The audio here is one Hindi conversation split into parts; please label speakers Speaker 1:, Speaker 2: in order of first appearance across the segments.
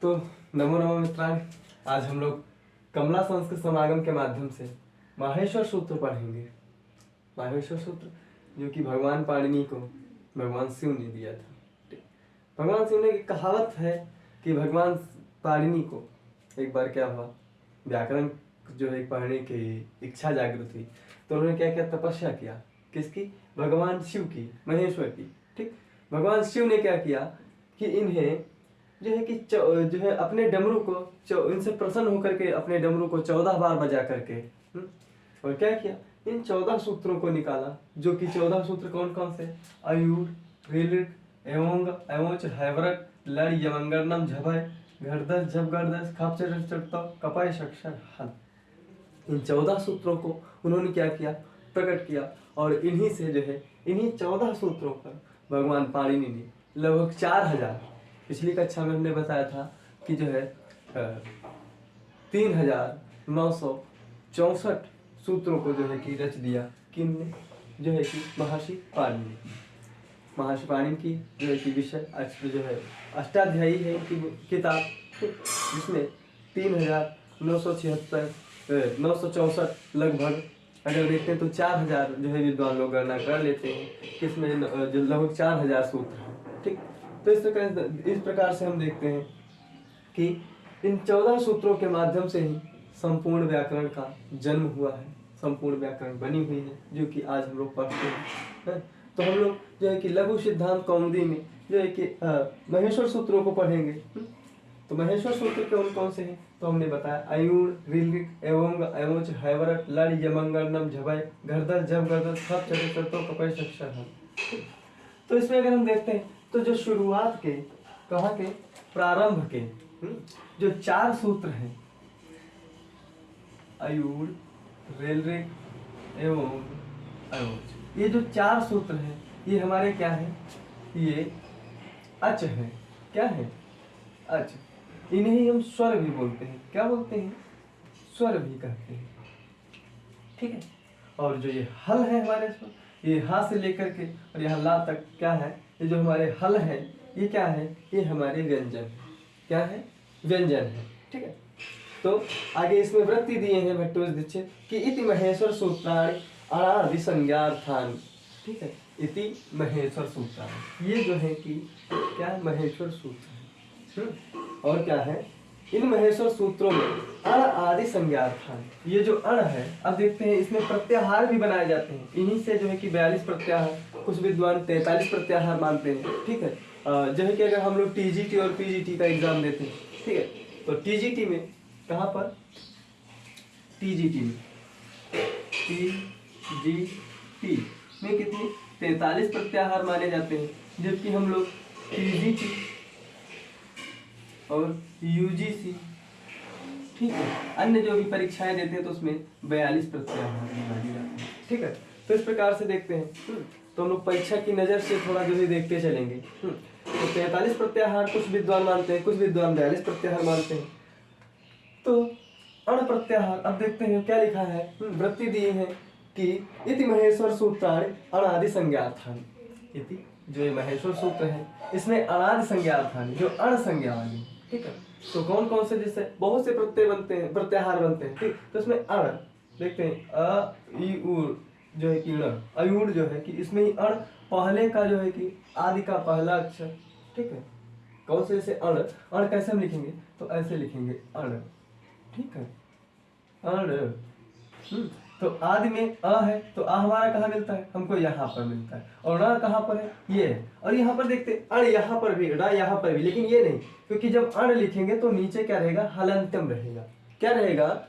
Speaker 1: तो नमो नमो मित्रांग, आज हम लोग कमला संस्कृत समागम के माध्यम से माहेश्वर सूत्र पढ़ेंगे। माहेश्वर सूत्र जो कि भगवान पाणिनि को भगवान शिव ने दिया था। भगवान शिव ने एक कहावत है कि भगवान पाणिनि को एक बार क्या हुआ, व्याकरण जो है पढ़ने की इच्छा जागृत हुई, तो उन्होंने क्या किया, तपस्या किया। किसकी? भगवान शिव की, महेश्वर की। ठीक, भगवान शिव ने क्या किया कि इन्हें जो है कि जो है अपने डमरू को इनसे प्रसन्न होकर के अपने डमरू को 14 बार बजा करके और क्या किया, इन 14 सूत्रों को निकाला। जो कि 14 सूत्र कौन कौन से? आयुर, ऋलिक, एवंग, एवोच, हैवरक, लड़, यमंगर्णम, झभय, घरदस, झप घरदस, खप चढ़ कपाय शक्षर हल। इन 14 सूत्रों को उन्होंने क्या किया, प्रकट किया। और इन्हीं से जो है इन्हीं 14 सूत्रों पर भगवान पाणिनि ने लगभग 4000, पिछली कक्षा में हमने बताया था कि जो है 3964 सूत्रों को जो है कि रच दिया। किनने? जो है कि महर्षि पाणिनि। महर्षि पाणिनि की जो है कि विषय जो है अष्टाध्यायी है कि किताब, जिसमें 3964 लगभग अगर देखते हैं तो 4000 जो है विद्वान लोग गणना कर लेते हैं कि इसमें जो लगभग 4000 सूत्र हैं। ठीक, तो इस प्रकार से हम देखते हैं कि इन 14 सूत्रों के माध्यम से ही संपूर्ण व्याकरण का जन्म हुआ है, संपूर्ण व्याकरण बनी हुई है, जो कि आज हम लोग पढ़ते हैं। तो हम लोग जो है कि लघु सिद्धांत कौमुदी में जो है कि महेश्वर सूत्रों को पढ़ेंगे। तो महेश्वर सूत्र कौन कौन से हैं? तो हमने बताया आयुण, ऋलिक, एवंग, एवोच, हैवरक, लड़, यमंगर्णम, झभय, घरदस, झप घरदस, खप चढ़ कपाय शक्षर हल। तो इसमें अगर हम देखते हैं तो जो शुरुआत के, कहाँ के, प्रारंभ के जो 4 सूत्र हैं, आयुर, ऋलिक, एवं एवोच, ये जो 4 सूत्र हैं ये हमारे क्या हैं? ये अच है। क्या है? अच। इन्हें ही हम स्वर भी बोलते हैं। क्या बोलते हैं? स्वर भी कहते हैं। ठीक है। और जो ये हल है हमारे स्वर, ये हा से लेकर के और यहाँ ला तक क्या है, ये जो हमारे हल है ये क्या है? ये हमारे व्यंजन है। क्या है? व्यंजन है। ठीक है। तो आगे इसमें वृत्ति दिए हैं भट्टोज दीक्षित कि इति महेश्वर सूत्राणि अनादि संज्ञार्थानि। ठीक है, इति महेश्वर सूत्राणि, ये जो है कि क्या, महेश्वर सूत्र है। और क्या है, इन महेश्वर सूत्रों में अण आदि संज्ञार्थानि, ये जो अण है, अब देखते हैं इसमें प्रत्याहार भी बनाए जाते हैं। इन्हीं से जो है कि 42 प्रत्याहार, कुछ विद्वान 43 प्रत्याहार मानते हैं। ठीक है, जो है कि अगर हम लोग टीजीटी और पीजीटी का एग्जाम देते हैं, ठीक है, तो टीजीटी में कहाँ पर, टीजीटी में में कितनी 43 प्रत्याहार माने जाते हैं, जबकि हम लोग टीजीटी और यूजीसी, ठीक है, अन्य जो भी परीक्षाएं देते हैं तो उसमें 42 प्रत्याहार माने जाते हैं। ठीक है, तो इस प्रकार से देखते हैं। तो हम लोग परीक्षा की नज़र से थोड़ा जो है देखते चलेंगे। तो 43 प्रत्याहार कुछ विद्वान मानते हैं, कुछ विद्वान 42 प्रत्याहार मानते हैं। तो अण प्रत्याहार, अब देखते हैं क्या लिखा है, वृत्ति दी है कि इति महेश्वर सूत्राणि अणादि संज्ञार्थानि। इति जो ये महेश्वर सूत्र है इसमें अणादि संज्ञार्थानि, जो अण संज्ञा वाली। ठीक है, तो कौन कौन से, जिससे बहुत से प्रत्यय बनते हैं, प्रत्याहार बनते हैं। ठीक, तो इसमें अण देखते हैं, अ ई उ जो है कि ण, अयुण जो है कि इसमें ही अण पहले का जो है कि आदि का पहला अक्षर। ठीक है, कौन से, जैसे अण, अण कैसे हम लिखेंगे, तो ऐसे लिखेंगे अण। ठीक है, अण। तो आदि में अ है, तो आ हमारा कहाँ मिलता है, हमको यहाँ पर मिलता है। और ण कहाँ पर है, ये है। और यहाँ पर देखते अण यहाँ पर भी, ण यहाँ पर भी, लेकिन ये नहीं, क्योंकि जब अण लिखेंगे तो नीचे क्या रहेगा, हलंतम रहेगा। क्या रहेगा?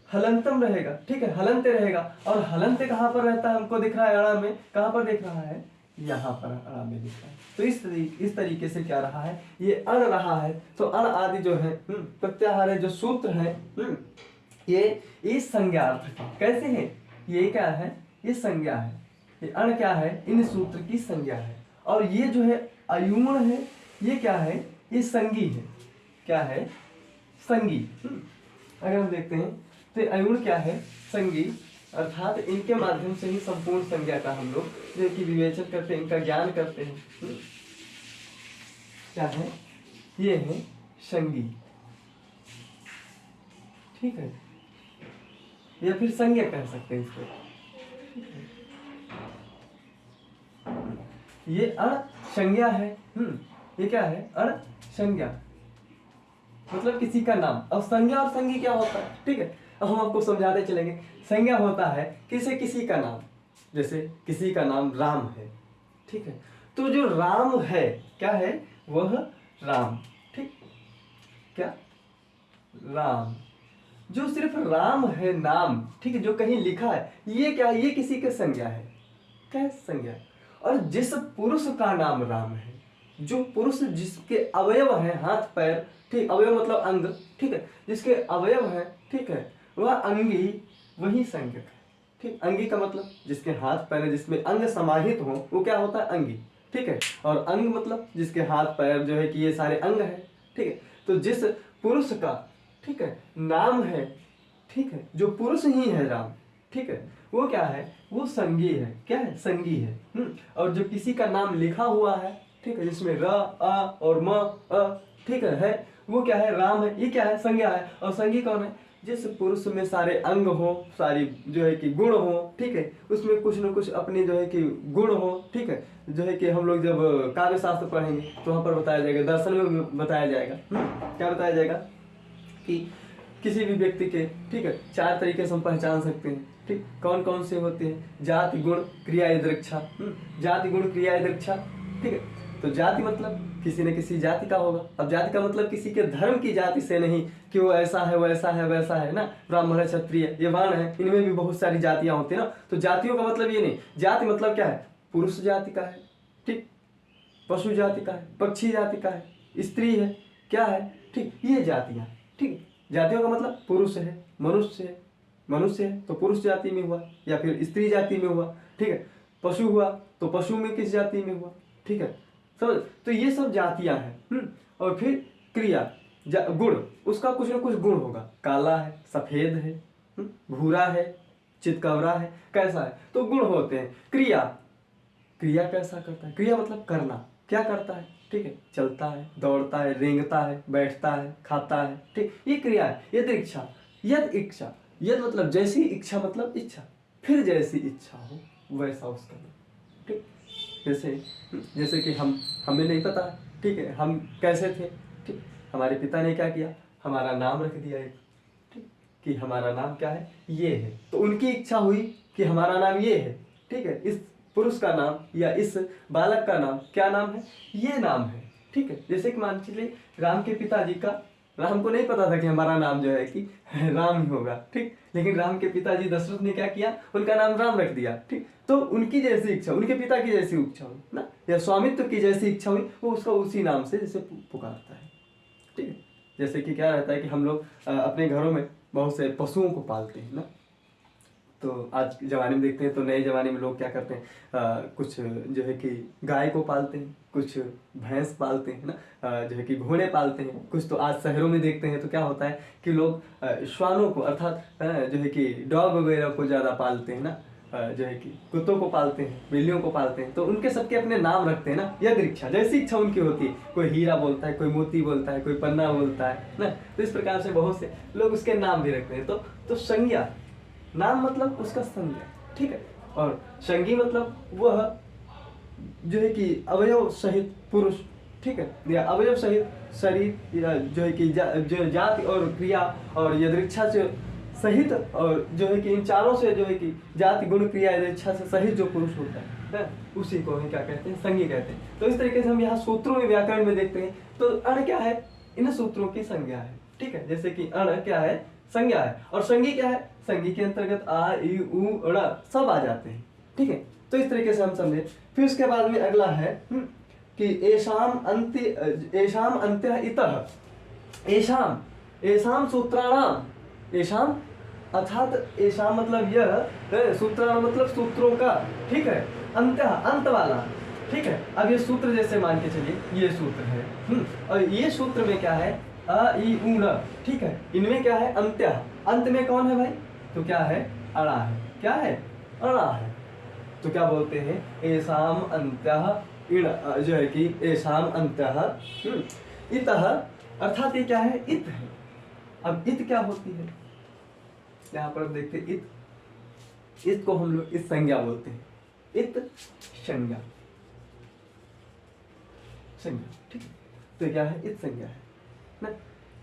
Speaker 1: हलंतम रहेगा। ठीक है, हलंत रहेगा। और हलंत कहाँ पर रहता है, हमको दिख रहा है अणा में, कहाँ पर दिख रहा है, यहाँ पर अणा में दिख रहा है। तो इस तरीके से क्या रहा है, ये अण रहा है। तो अण आदि जो है प्रत्याहार है, जो सूत्र है, ये इस संज्ञार्थ का कैसे है, ये क्या है, ये संज्ञा है। ये अण क्या है, इन सूत्र की संज्ञा है। और ये जो है अयुण है, ये क्या है, ये संगी है। क्या है? संगी। अगर हम देखते हैं तो अयुण क्या है, संगी, अर्थात इनके माध्यम से ही संपूर्ण संज्ञा का हम लोग जो कि विवेचन करते हैं, इनका ज्ञान करते हैं। क्या है? ये है संगी, ठीक है, या फिर संज्ञा कह सकते हैं इसको, ठीक है। ये अण संज्ञा है। ये क्या है? अण संज्ञा, मतलब किसी का नाम। अब संज्ञा और संगी क्या होता है, ठीक है, अब हम आपको समझाते चलेंगे। संज्ञा होता है किसी का नाम, जैसे किसी का नाम राम है, ठीक है, तो जो राम है क्या है? वह राम, ठीक, क्या? राम, जो सिर्फ राम है नाम, ठीक है, जो कहीं लिखा है, ये क्या है? ये किसी का संज्ञा है, क्या है? संज्ञा। और जिस पुरुष का नाम राम है, जो पुरुष जिसके अवयव हैं हाथ पैर, ठीक, अवयव मतलब अंग, ठीक है, जिसके अवयव हैं, ठीक है, वह अंगी, वही संज्ञक है, ठीक। अंगी का मतलब जिसके हाथ पैर है, जिसमें अंग समाहित हो, वो क्या होता है? अंगी, ठीक है। और अंग मतलब जिसके हाथ पैर जो है कि ये सारे अंग है, ठीक है। तो जिस पुरुष का, ठीक है, नाम है, ठीक है, जो पुरुष ही है राम, ठीक है, वो क्या है? वो संगी है, क्या है? संगी है। और जो किसी का नाम लिखा हुआ है, ठीक है, जिसमें र, अ और म, ठीक है, वो क्या है? राम है। ये क्या है? संज्ञा है। और संगी कौन है? जिस पुरुष में सारे अंग हो, सारी जो है कि गुण हो, ठीक है, उसमें कुछ न कुछ अपने जो है कि गुण हो, ठीक है, जो है कि हम लोग जब काव्य शास्त्र पढ़ेंगे तो वहाँ पर बताया जाएगा, दर्शन में बताया जाएगा। क्या बताया जाएगा? कि किसी भी व्यक्ति के, ठीक है, 4 तरीके से हम पहचान सकते हैं, ठीक, कौन कौन से होते हैं? जाति, गुण, क्रिया, यदृच्छा। जाति, गुण, क्रिया, यदृच्छा, ठीक है। तो जाति मतलब किसी न किसी जाति का होगा। अब जाति का मतलब किसी के धर्म की जाति से नहीं कि वो ऐसा है, वैसा है, वैसा है ना, ब्राह्मण है, क्षत्रिय, ये वर्ण है, इनमें भी बहुत सारी जातियां होती है ना। तो जातियों का मतलब ये नहीं, जाति मतलब क्या है? पुरुष जाति का है, ठीक, पशु जाति का है, पक्षी जाति का है, स्त्री है, क्या है, ठीक, ये जातियां, ठीक। जातियों का मतलब पुरुष है, मनुष्य है, मनुष्य है तो पुरुष जाति में हुआ, या फिर स्त्री जाति में हुआ, ठीक है। पशु हुआ तो पशु में किस जाति में हुआ, ठीक है, समझ। तो ये सब जातियां हैं। और फिर क्रिया, गुण, उसका कुछ ना कुछ गुण होगा, काला है, सफेद है, भूरा है, चितकबरा है, कैसा है, तो गुण होते हैं। क्रिया, क्रिया कैसा करता है? क्रिया मतलब करना, क्या करता है, ठीक है, चलता है, दौड़ता है, रेंगता है, बैठता है, खाता है, ठीक, ये क्रिया है। यद इच्छा, यद इच्छा, यद मतलब जैसी इच्छा, मतलब इच्छा, फिर जैसी इच्छा हो वैसा उसका, ठीक। जैसे कि हमें नहीं पता, ठीक है, हम कैसे थे, ठीक, हमारे पिता ने क्या किया? हमारा नाम रख दिया एक, ठीक, कि हमारा नाम क्या है? ये है। तो उनकी इच्छा हुई कि हमारा नाम ये है, ठीक है, इस पुरुष का नाम या इस बालक का नाम क्या नाम है? ये नाम है, ठीक है। जैसे कि मान लीजिए राम के पिताजी का, राम को नहीं पता था कि हमारा नाम जो है कि राम ही होगा, ठीक, लेकिन राम के पिताजी दशरथ ने क्या किया? उनका नाम राम रख दिया, ठीक। तो उनकी जैसी इच्छा, उनके पिता की जैसी इच्छा हुई ना, या स्वामित्व की जैसी इच्छा हुई, वो उसका उसी नाम से जैसे पुकारता है, ठीक है। जैसे कि क्या रहता है कि हम लोग अपने घरों में बहुत से पशुओं को पालते हैं ना, तो आज के ज़माने में देखते हैं तो नए ज़माने में लोग क्या करते हैं, कुछ जो है कि गाय को पालते हैं, कुछ भैंस पालते हैं ना, जो है कि घोड़े पालते हैं, कुछ तो आज शहरों में देखते हैं तो क्या होता है कि लोग श्वानों को, अर्थात जो है कि डॉग वगैरह को ज़्यादा पालते हैं ना, जो है कि कुत्तों को पालते हैं, बिल्लियों को पालते हैं, तो उनके सबके अपने नाम रखते हैं ना, यद इच्छा, जैसी इच्छा उनकी होती है। कोई हीरा बोलता है, कोई मोती बोलता है, कोई पन्ना बोलता है ना, तो इस प्रकार से बहुत से लोग उसके नाम भी रखते हैं। तो संज्ञा, नाम मतलब उसका संज्ञा, ठीक है। और संगी मतलब वह जो है कि अवयव सहित पुरुष, ठीक है, या अवयव सहित शरीर, या जो है कि जो जाति और क्रिया और यदृच्छा से सहित, और जो है कि इन चारों से जो है कि जाति, गुण, क्रिया, यदृच्छा से सहित जो पुरुष होता है, उसी को हम क्या कहते हैं? संज्ञा कहते हैं। तो इस तरीके से हम यहाँ सूत्रों में, व्याकरण में देखते हैं तो अण क्या है? इन सूत्रों की संज्ञा है, ठीक है। जैसे कि अण क्या है? संज्ञा है। और संगी क्या है? संगी के अंतर्गत आ, ई, उ, ण सब आ जाते हैं, ठीक है। तो इस तरीके से हम समझे। फिर उसके बाद में अगला है कि एषाम अंत्य इतः, एषाम सूत्राणाम, एषाम अर्थात एषाम मतलब यह, सूत्राणाम मतलब सूत्रों का, ठीक है, अंत्य अंत वाला, ठीक है। अब ये सूत्र जैसे मान के चलिए ये सूत्र है, और ये सूत्र में क्या है? अ, ई, उ, ण, ठीक है। इनमें क्या है? अंत्य, अंत में कौन है भाई? तो क्या है? अणा है, क्या है? अणा है। तो क्या बोलते हैं? एषाम अंत्यः इण, जो है कि एषाम अंत्यः इतः अर्थात ये क्या है, इत है। अब इत क्या होती है, यहाँ पर देखते हैं इत को हम लोग इत संज्ञा बोलते हैं, इत संज्ञा, संज्ञा, ठीक है। तो क्या है, इत संज्ञा है ना,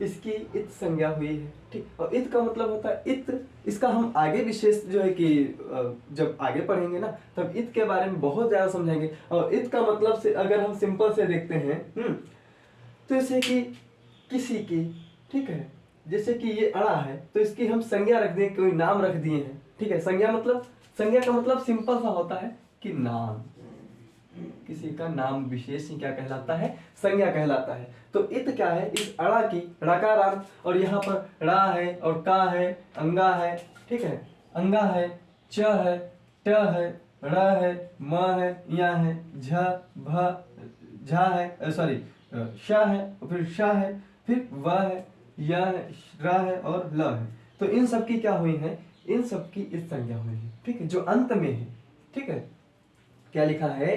Speaker 1: इसकी इत संज्ञा हुई है, ठीक। और इत का मतलब होता है इत, इसका हम आगे विशेष जो है कि जब आगे पढ़ेंगे ना तब इत के बारे में बहुत ज्यादा समझेंगे। और इत का मतलब से अगर हम सिंपल से देखते हैं तो जैसे कि किसी की, ठीक है, जैसे कि ये अड़ा है तो इसकी हम संज्ञा रख दें, कोई नाम रख दिए हैं, ठीक है। संज्ञा का मतलब सिंपल सा होता है कि नाम, किसी का नाम विशेष क्या कहलाता है, संज्ञा कहलाता है। तो इत क्या है, इस अड़ा की ड़कारांत, और यहाँ पर ड़ा है और का है, अंगा है, ठीक है, अंगा है, च है, ट है, ड़ है, म है, या है, झ भ झा है, सॉरी श है, फिर श है, फिर व है, य है, र है और ल है। तो इन सब की क्या हुई है, इन सब की इस संज्ञा हुई है, ठीक है, जो अंत में है, ठीक है। क्या लिखा है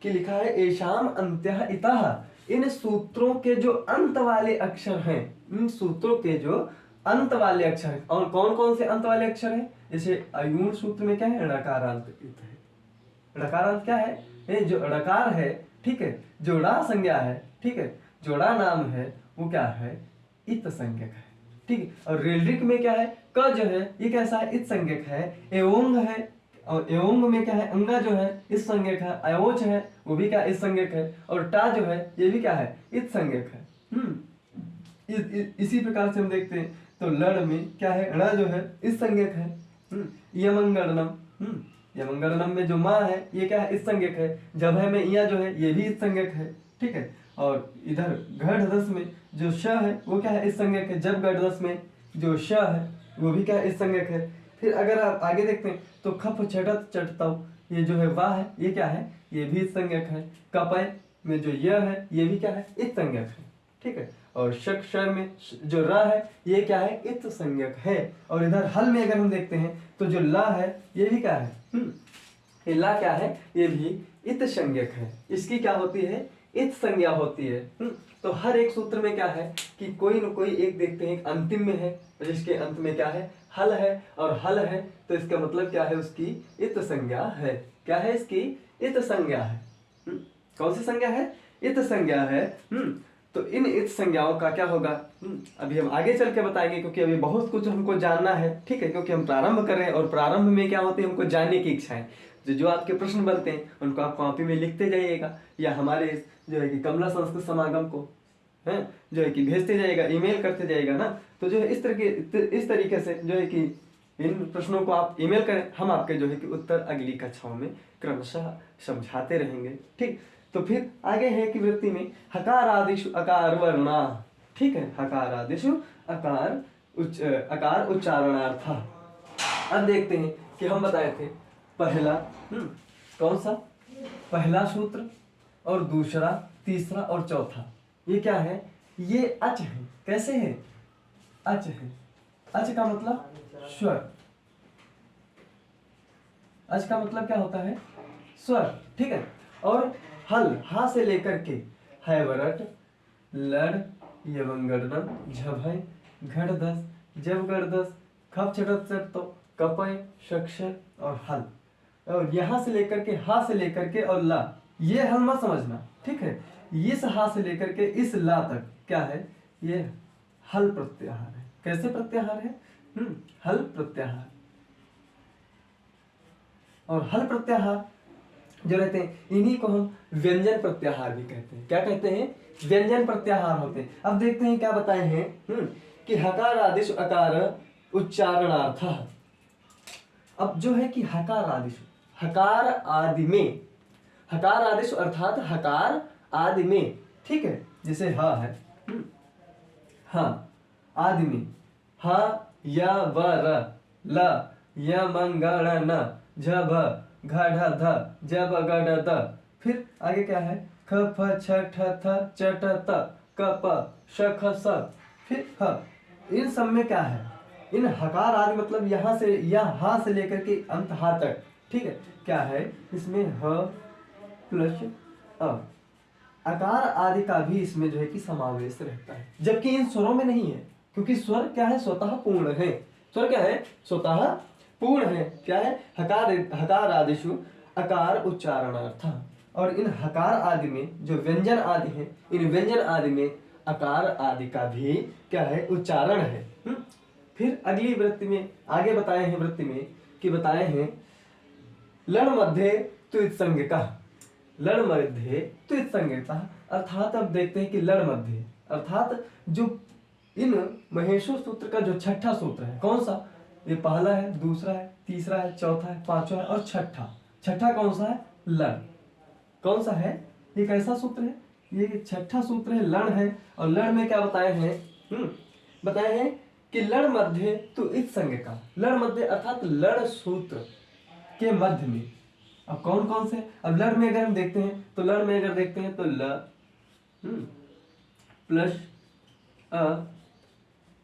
Speaker 1: कि लिखा है एशाम अंत्यः इतः, इन सूत्रों के जो अंत वाले अक्षर हैं, इन सूत्रों के जो अंत वाले अक्षर हैं, और कौन कौन से अंत वाले अक्षर हैं, जैसे अयूण सूत्र में क्या है, ड़कारांत इत है। ड़कारांत क्या है, ये जो ड़कार है, ठीक है, जो ड़ा संज्ञा है, ठीक है, जो ड़ा नाम है वो क्या है, इत संज्ञक है, ठीक। और रेलरिक में क्या है, क जो है ये कैसा है, इत संज्ञक है। एवोंग है, और एवोंग में क्या है, अंगा जो है इस संज्ञक है। अयोच है वो भी क्या, इस संज्ञक है। और टा जो है ये भी क्या है, इत संज्ञक है। इसी प्रकार से हम देखते हैं तो लड़ में क्या है, ड़ जो है इस संज्ञक है। यमंगरणम, यमंगरणम में जो माँ है ये क्या है, इस संज्ञक है। जभय में इया जो है ये भी इस संज्ञक है, ठीक है। और इधर घढ़ में जो श है वो क्या है, इस संज्ञक है। जब गढ़ में जो श है वो भी क्या है, इस संज्ञक है। फिर अगर आप आगे देखते हैं तो खप छटत चटतव, ये जो है वाह है ये क्या है, ये भी इस संज्ञक है। कपय में जो य है ये भी क्या है, इस संज्ञक है, ठीक है। और शक श में जो र है ये क्या है, इत संज्ञक है। और इधर हल में अगर हम देखते हैं तो जो ला है ये भी क्या है, ये ला क्या है, ये भी इत संज्ञक है। इसकी क्या होती है, इत संज्ञा होती है। तो हर एक सूत्र में क्या है कि कोई न कोई एक देखते हैं, एक अंतिम में है जिसके अंत में क्या है, हल है। और हल है तो इसका मतलब क्या है, उसकी इत संज्ञा है। क्या है, इसकी इत संज्ञा है। कौन सी संज्ञा है, इत संज्ञा है। तो इन इत संज्ञाओं का क्या होगा, अभी हम आगे चल के बताएंगे, क्योंकि अभी बहुत कुछ हमको जानना है, ठीक है। क्योंकि हम प्रारंभ कर रहे हैं और प्रारंभ में क्या होती है, हमको जानने की इच्छा है। जो आपके प्रश्न बनते हैं उनको आप कॉपी में लिखते जाइएगा, या हमारे जो है कि कमला संस्कृत समागम को है जो है कि भेजते जाइएगा, ईमेल करते जाइएगा ना। तो जो है इस तरीके से जो है कि इन प्रश्नों को आप ईमेल करें, हम आपके जो है कि उत्तर अगली कक्षाओं में क्रमशः समझाते रहेंगे, ठीक। तो फिर आगे है कि वृत्ति में हकार आदिशु अकार वर्णा, ठीक है, हकार आदिशु अकार उच्चारणार्थ। अब देखते हैं कि हम बताए थे पहला कौन सा, पहला सूत्र और दूसरा, तीसरा और चौथा, ये क्या है, ये अच है। कैसे है, अच है। अच का मतलब स्वर, अच का मतलब क्या होता है, स्वर, ठीक है। और हल, हा से लेकर के हैवरट, लड़, यवंगड़नम, झभय, घड़दस, जब गड़दस, खप छटत चटतो, कपय, शक्षर और हल। और यहाँ से लेकर के, हा से लेकर के और ला, ये हल मत समझना, ठीक है। इस हा से लेकर के इस ला तक क्या है, ये हल प्रत्याहार है। कैसे प्रत्याहार है, हल प्रत्याहार। और हल प्रत्याहार जो रहते हैं इन्हीं को हम व्यंजन प्रत्याहार भी कहते हैं। क्या कहते हैं, व्यंजन प्रत्याहार होते हैं। अब देखते हैं क्या बताए हैं कि हकार आदिश अकार उच्चारणार्थ। अब जो है कि हकार आदिश, हकार आदि में, हकार आदिश अर्थात हकार आदि में, ठीक है। जैसे ह है, हाँ आदि में, ह या व र, ल य मंगण न, झ भ घ ढ ध, जब गड़ द। फिर आगे क्या है, ख फ छ ठ थ च ट त, क प श ख स, फिर ह। इन सब में क्या है, इन हकार आदि मतलब यहाँ से, या हा से लेकर के अंत हा तक, ठीक है। क्या है इसमें, ह प्लस अ, आकार आदि का भी इसमें जो है कि समावेश रहता है, जबकि इन स्वरों में नहीं है, क्योंकि स्वर क्या है, स्वतः पूर्ण है। स्वर क्या है, स्वतः पूर्ण है। क्या है, हकार हकार आदिशु अकार उच्चारणार्थ, और इन हकार आदि में जो व्यंजन आदि हैं, इन व्यंजन आदि में अकार आदि का भी क्या है, उच्चारण है। फिर अगली वृत्ति में आगे बताए हैं, वृत्ति में कि बताए हैं लण मध्य त्वित संज्ञका, लण मध्य त्वित संज्ञका, अर्थात अब देखते हैं कि लण मध्य अर्थात जो इन महेश्वर सूत्र का जो छठा सूत्र है, कौन सा, ये पहला है, दूसरा है, तीसरा है, चौथा है, पांचवा है और छठा। छठा कौन सा है, लण। कौन सा है, ये कैसा सूत्र है, ये छठा सूत्र है, लण है। और लण में क्या बताए हैं, बताए हैं कि लण मध्य तो इस संज्ञका, लण मध्य अर्थात लण सूत्र के मध्य में। अब कौन कौन से, अब लण में अगर हम देखते हैं तो लण में अगर देखते हैं तो ल प्लस अ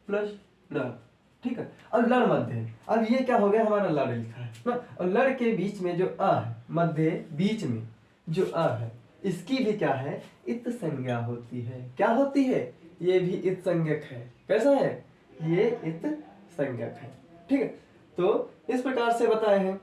Speaker 1: प्लस ल, ठीक है। अब लड़ मध्य है, अब ये क्या हो गया, हमारा लड़ लिखा है ना, और लड़ के बीच में जो अ है, मध्य बीच में जो अ है, इसकी भी क्या है, इत संज्ञा होती है। क्या होती है, ये भी इत संज्ञक है। कैसा है, ये इत संज्ञक है, ठीक है। तो इस प्रकार से बताए हैं।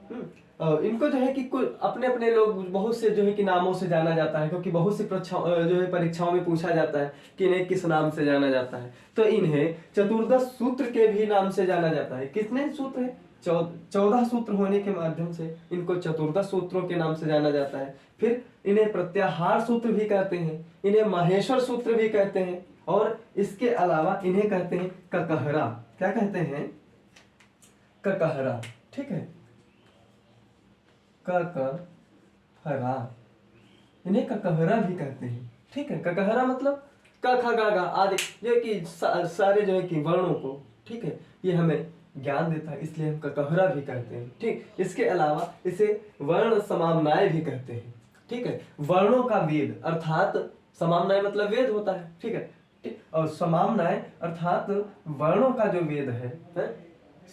Speaker 1: इनको जो है कि कुछ अपने अपने लोग बहुत से जो है कि नामों से जाना जाता है, क्योंकि बहुत सी जो है परीक्षाओं में पूछा जाता है कि इन्हें किस नाम से जाना जाता है। तो इन्हें चतुर्दश सूत्र के भी नाम से जाना जाता है। कितने सूत्र है, 14 सूत्र होने के माध्यम से इनको चतुर्दश सूत्रों के नाम से जाना जाता है। फिर इन्हें प्रत्याहार सूत्र भी कहते हैं, इन्हें माहेश्वर सूत्र भी कहते हैं, और इसके अलावा इन्हें कहते हैं ककहरा। क्या कहते हैं, ककहरा, ठीक है, ककहरा, इन्हें ककहरा भी कहते हैं, ठीक है। ककहरा मतलब क ख ग घ आदि जो कि सारे जो है कि वर्णों को, ठीक है, ये हमें ज्ञान देता है, इसलिए हम ककहरा भी कहते हैं, ठीक। इसके अलावा इसे वर्ण समाम्नाय भी कहते हैं, ठीक है। वर्णों का वेद अर्थात समाम्नाय मतलब वेद होता है, ठीक है, ठीक। और समाम्नाय अर्थात वर्णों का जो वेद है,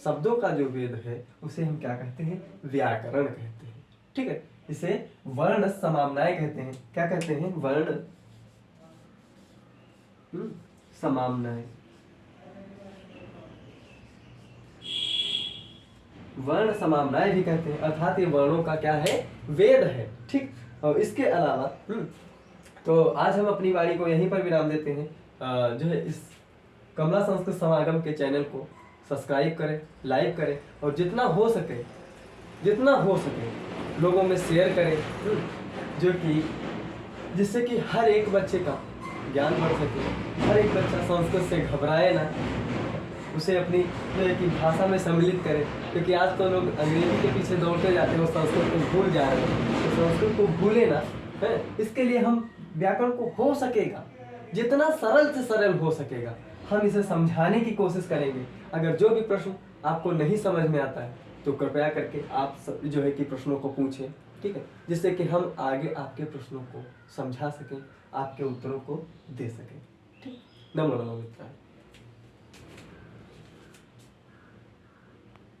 Speaker 1: शब्दों का जो वेद है, उसे हम क्या कहते हैं, व्याकरण कहते हैं, ठीक है। इसे वर्ण समाम्नाय कहते हैं। क्या कहते हैं, वर्ण समाम्नाय, वर्ण समाम्नाय भी कहते हैं, अर्थात ये वर्णों का क्या है, वेद है, ठीक। और इसके अलावा तो आज हम अपनी वाणी को यहीं पर विराम देते हैं। जो है इस कमला संस्कृत समागम के चैनल को सब्सक्राइब करें, लाइक करें, और जितना हो सके लोगों में शेयर करें, जो कि जिससे कि हर एक बच्चे का ज्ञान बढ़ सके, हर एक बच्चा संस्कृत से घबराए ना, उसे अपनी जो है कि भाषा में सम्मिलित करें, क्योंकि आज तो लोग अंग्रेजी के पीछे दौड़ते जाते हैं और संस्कृत को भूल जा रहे हैं। तो संस्कृत को भूले ना, है, इसके लिए हम व्याकरण को हो सकेगा जितना सरल से सरल हो सकेगा हम इसे समझाने की कोशिश करेंगे। अगर जो भी प्रश्न आपको नहीं समझ में आता है तो कृपया करके आप जो है कि प्रश्नों को पूछें, ठीक है, जिससे कि हम आगे आपके प्रश्नों को समझा सकें, आपके उत्तरों को दे सकें, ठीक। नमो नमो मित्राय।